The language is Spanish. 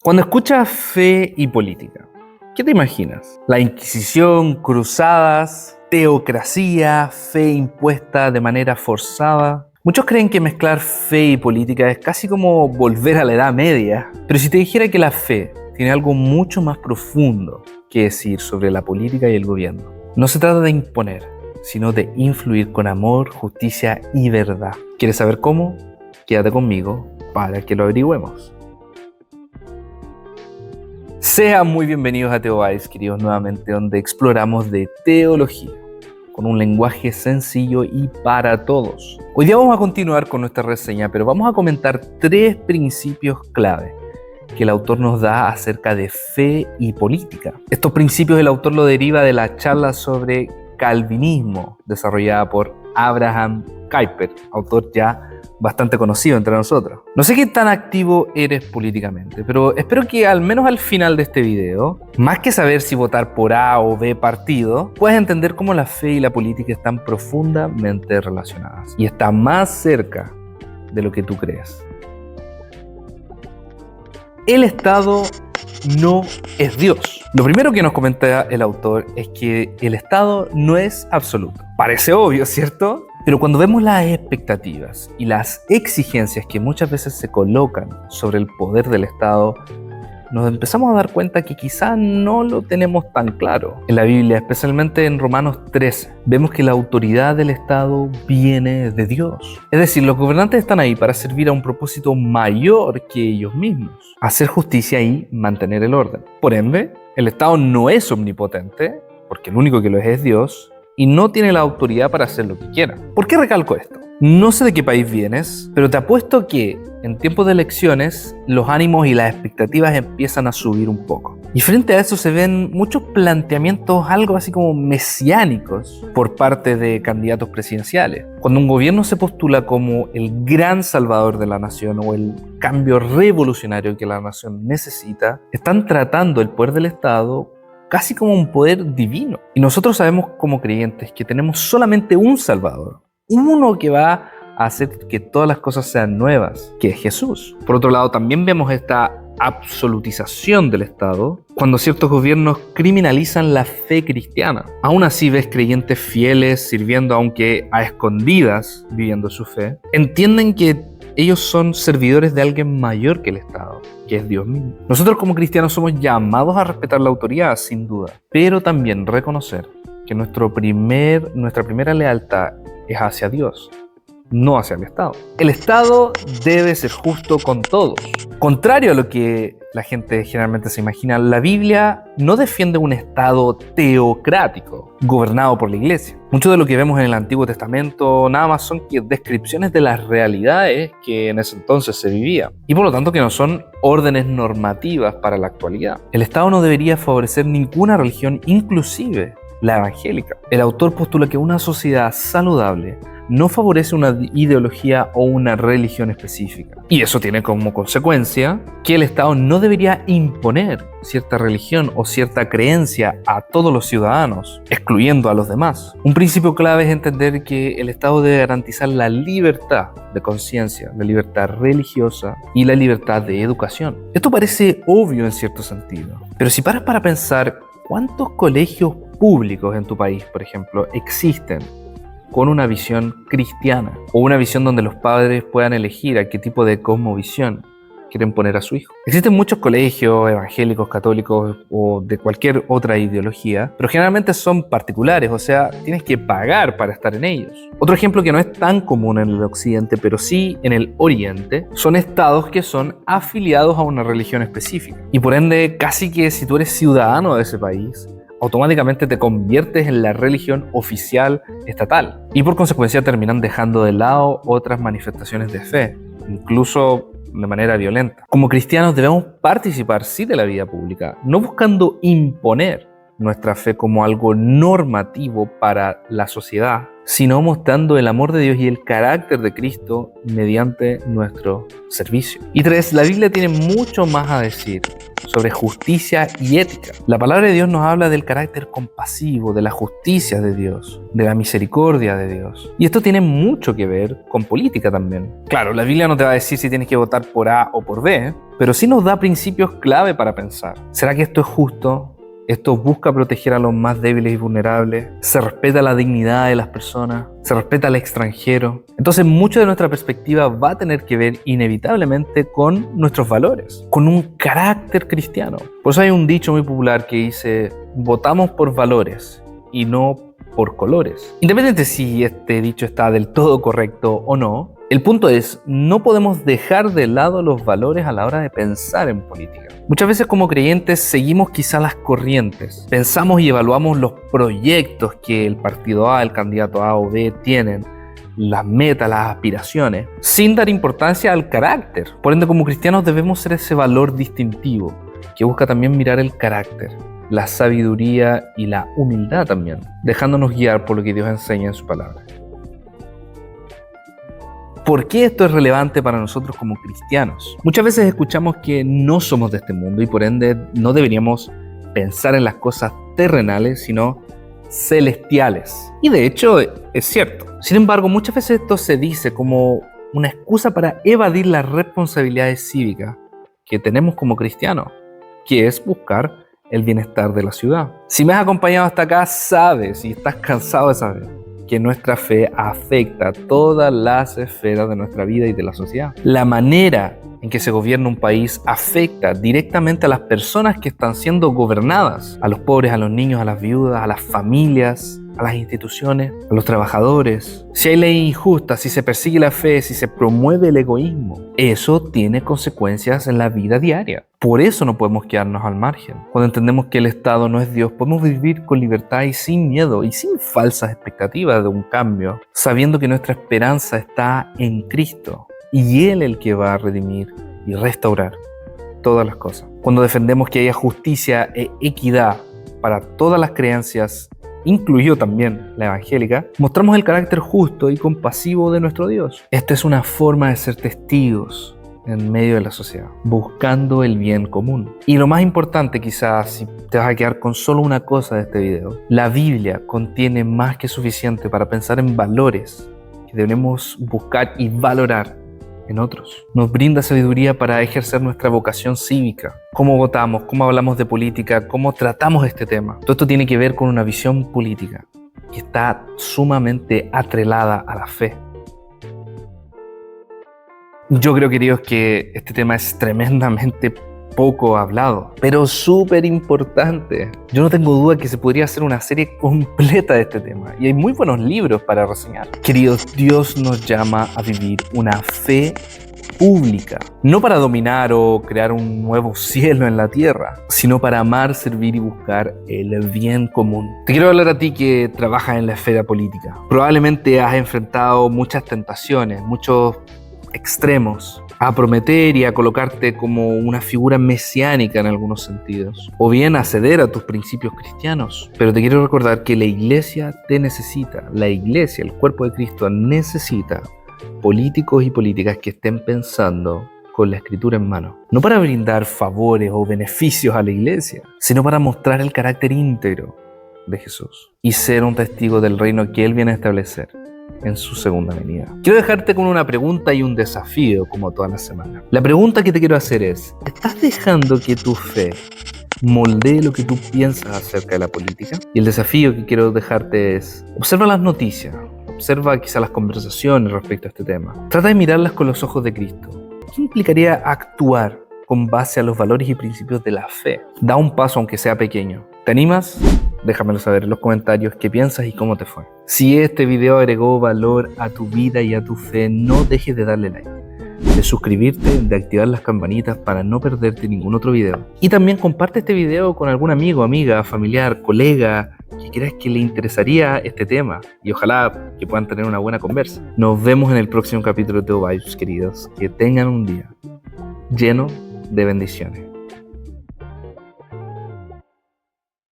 Cuando escuchas fe y política, ¿qué te imaginas? ¿La Inquisición, cruzadas, teocracia, fe impuesta de manera forzada? Muchos creen que mezclar fe y política es casi como volver a la Edad Media. Pero si te dijera que la fe tiene algo mucho más profundo que decir sobre la política y el gobierno. No se trata de imponer, sino de influir con amor, justicia y verdad. ¿Quieres saber cómo? Quédate conmigo para que lo averigüemos. Sean muy bienvenidos a TeoVibes, queridos, nuevamente, donde exploramos de teología con un lenguaje sencillo y para todos. Hoy día vamos a continuar con nuestra reseña, pero vamos a comentar 3 principios clave que el autor nos da acerca de fe y política. Estos principios el autor lo deriva de la charla sobre calvinismo desarrollada por Abraham Kuyper, autor ya bastante conocido entre nosotros. No sé qué tan activo eres políticamente, pero espero que al menos al final de este video, más que saber si votar por A o B partido, puedas entender cómo la fe y la política están profundamente relacionadas y están más cerca de lo que tú crees. El Estado no es Dios. Lo primero que nos comenta el autor es que el Estado no es absoluto. Parece obvio, ¿cierto? Pero cuando vemos las expectativas y las exigencias que muchas veces se colocan sobre el poder del Estado, nos empezamos a dar cuenta que quizá no lo tenemos tan claro. En la Biblia, especialmente en Romanos 13, vemos que la autoridad del Estado viene de Dios. Es decir, los gobernantes están ahí para servir a un propósito mayor que ellos mismos: hacer justicia y mantener el orden. Por ende, el Estado no es omnipotente, porque el único que lo es Dios, y no tiene la autoridad para hacer lo que quiera. ¿Por qué recalco esto? No sé de qué país vienes, pero te apuesto que en tiempos de elecciones los ánimos y las expectativas empiezan a subir un poco. Y frente a eso se ven muchos planteamientos algo así como mesiánicos por parte de candidatos presidenciales. Cuando un gobierno se postula como el gran salvador de la nación o el cambio revolucionario que la nación necesita, están tratando el poder del Estado casi como un poder divino. Y nosotros sabemos como creyentes que tenemos solamente un Salvador, uno que va a hacer que todas las cosas sean nuevas, que es Jesús. Por otro lado, también vemos esta absolutización del Estado cuando ciertos gobiernos criminalizan la fe cristiana. Aún así ves creyentes fieles sirviendo, aunque a escondidas, viviendo su fe. Entienden que ellos son servidores de alguien mayor que el Estado, que es Dios mismo. Nosotros como cristianos somos llamados a respetar la autoridad, sin duda, pero también reconocer que nuestra primera lealtad es hacia Dios, no hacia el Estado. El Estado debe ser justo con todos. Contrario a lo que la gente generalmente se imagina, la Biblia no defiende un Estado teocrático, gobernado por la Iglesia. Mucho de lo que vemos en el Antiguo Testamento nada más son descripciones de las realidades que en ese entonces se vivían, y por lo tanto que no son órdenes normativas para la actualidad. El Estado no debería favorecer ninguna religión, inclusive la evangélica. El autor postula que una sociedad saludable no favorece una ideología o una religión específica. Y eso tiene como consecuencia que el Estado no debería imponer cierta religión o cierta creencia a todos los ciudadanos, excluyendo a los demás. Un principio clave es entender que el Estado debe garantizar la libertad de conciencia, la libertad religiosa y la libertad de educación. Esto parece obvio en cierto sentido, pero si paras para pensar, ¿cuántos colegios públicos en tu país, por ejemplo, existen con una visión cristiana o una visión donde los padres puedan elegir a qué tipo de cosmovisión quieren poner a su hijo? Existen muchos colegios evangélicos, católicos o de cualquier otra ideología, pero generalmente son particulares, o sea, tienes que pagar para estar en ellos. Otro ejemplo que no es tan común en el occidente, pero sí en el oriente, son estados que son afiliados a una religión específica. Y por ende, casi que si tú eres ciudadano de ese país, automáticamente te conviertes en la religión oficial estatal. Y por consecuencia terminan dejando de lado otras manifestaciones de fe, incluso de manera violenta. Como cristianos debemos participar, sí, de la vida pública, no buscando imponer nuestra fe como algo normativo para la sociedad, sino mostrando el amor de Dios y el carácter de Cristo mediante nuestro servicio. Y 3, la Biblia tiene mucho más a decir sobre justicia y ética. La palabra de Dios nos habla del carácter compasivo, de la justicia de Dios, de la misericordia de Dios. Y esto tiene mucho que ver con política también. Claro, la Biblia no te va a decir si tienes que votar por A o por B, pero sí nos da principios clave para pensar. ¿Será que esto es justo? ¿Esto busca proteger a los más débiles y vulnerables? ¿Se respeta la dignidad de las personas? ¿Se respeta al extranjero? Entonces, mucho de nuestra perspectiva va a tener que ver inevitablemente con nuestros valores, con un carácter cristiano. Por eso hay un dicho muy popular que dice: votamos por valores y no por colores. Independiente si este dicho está del todo correcto o no, el punto es, no podemos dejar de lado los valores a la hora de pensar en política. Muchas veces como creyentes seguimos quizá las corrientes, pensamos y evaluamos los proyectos que el partido A, el candidato A o B tienen, las metas, las aspiraciones, sin dar importancia al carácter. Por ende, como cristianos debemos ser ese valor distintivo, que busca también mirar el carácter, la sabiduría y la humildad también, dejándonos guiar por lo que Dios enseña en su palabra. ¿Por qué esto es relevante para nosotros como cristianos? Muchas veces escuchamos que no somos de este mundo y por ende no deberíamos pensar en las cosas terrenales, sino celestiales. Y de hecho es cierto. Sin embargo, muchas veces esto se dice como una excusa para evadir las responsabilidades cívicas que tenemos como cristianos, que es buscar el bienestar de la ciudad. Si me has acompañado hasta acá, sabes y estás cansado de saber que nuestra fe afecta todas las esferas de nuestra vida y de la sociedad. La manera en que se gobierna un país afecta directamente a las personas que están siendo gobernadas, a los pobres, a los niños, a las viudas, a las familias, a las instituciones, a los trabajadores. Si hay leyes injustas, si se persigue la fe, si se promueve el egoísmo, eso tiene consecuencias en la vida diaria. Por eso no podemos quedarnos al margen. Cuando entendemos que el Estado no es Dios, podemos vivir con libertad y sin miedo y sin falsas expectativas de un cambio, sabiendo que nuestra esperanza está en Cristo y Él el que va a redimir y restaurar todas las cosas. Cuando defendemos que haya justicia e equidad para todas las creencias, incluido también la evangélica, mostramos el carácter justo y compasivo de nuestro Dios. Esta es una forma de ser testigos en medio de la sociedad, buscando el bien común. Y lo más importante, quizás, si te vas a quedar con solo una cosa de este video, la Biblia contiene más que suficiente para pensar en valores que debemos buscar y valorar en otros. Nos brinda sabiduría para ejercer nuestra vocación cívica. Cómo votamos, cómo hablamos de política, cómo tratamos este tema. Todo esto tiene que ver con una visión política que está sumamente atrelada a la fe. Yo creo, queridos, que este tema es tremendamente poco hablado, pero súper importante. Yo no tengo duda que se podría hacer una serie completa de este tema y hay muy buenos libros para reseñar. Queridos, Dios nos llama a vivir una fe pública, no para dominar o crear un nuevo cielo en la tierra, sino para amar, servir y buscar el bien común. Te quiero hablar a ti que trabajas en la esfera política. Probablemente has enfrentado muchas tentaciones, muchos extremos, a prometer y a colocarte como una figura mesiánica en algunos sentidos, o bien a ceder a tus principios cristianos. Pero te quiero recordar que la iglesia te necesita, la iglesia, el cuerpo de Cristo, necesita políticos y políticas que estén pensando con la escritura en mano, no para brindar favores o beneficios a la iglesia, sino para mostrar el carácter íntegro de Jesús y ser un testigo del reino que Él viene a establecer en su segunda venida. Quiero dejarte con una pregunta y un desafío como toda la semana. La pregunta que te quiero hacer es: ¿estás dejando que tu fe moldee lo que tú piensas acerca de la política? Y el desafío que quiero dejarte es: observa las noticias, observa quizás las conversaciones respecto a este tema. Trata de mirarlas con los ojos de Cristo. ¿Qué implicaría actuar con base a los valores y principios de la fe? Da un paso aunque sea pequeño. ¿Te animas? Déjamelo saber en los comentarios qué piensas y cómo te fue. Si este video agregó valor a tu vida y a tu fe, no dejes de darle like, de suscribirte, de activar las campanitas para no perderte ningún otro video. Y también comparte este video con algún amigo, amiga, familiar, colega que creas que le interesaría este tema y ojalá que puedan tener una buena conversa. Nos vemos en el próximo capítulo de Teo Vibes, queridos. Que tengan un día lleno de bendiciones.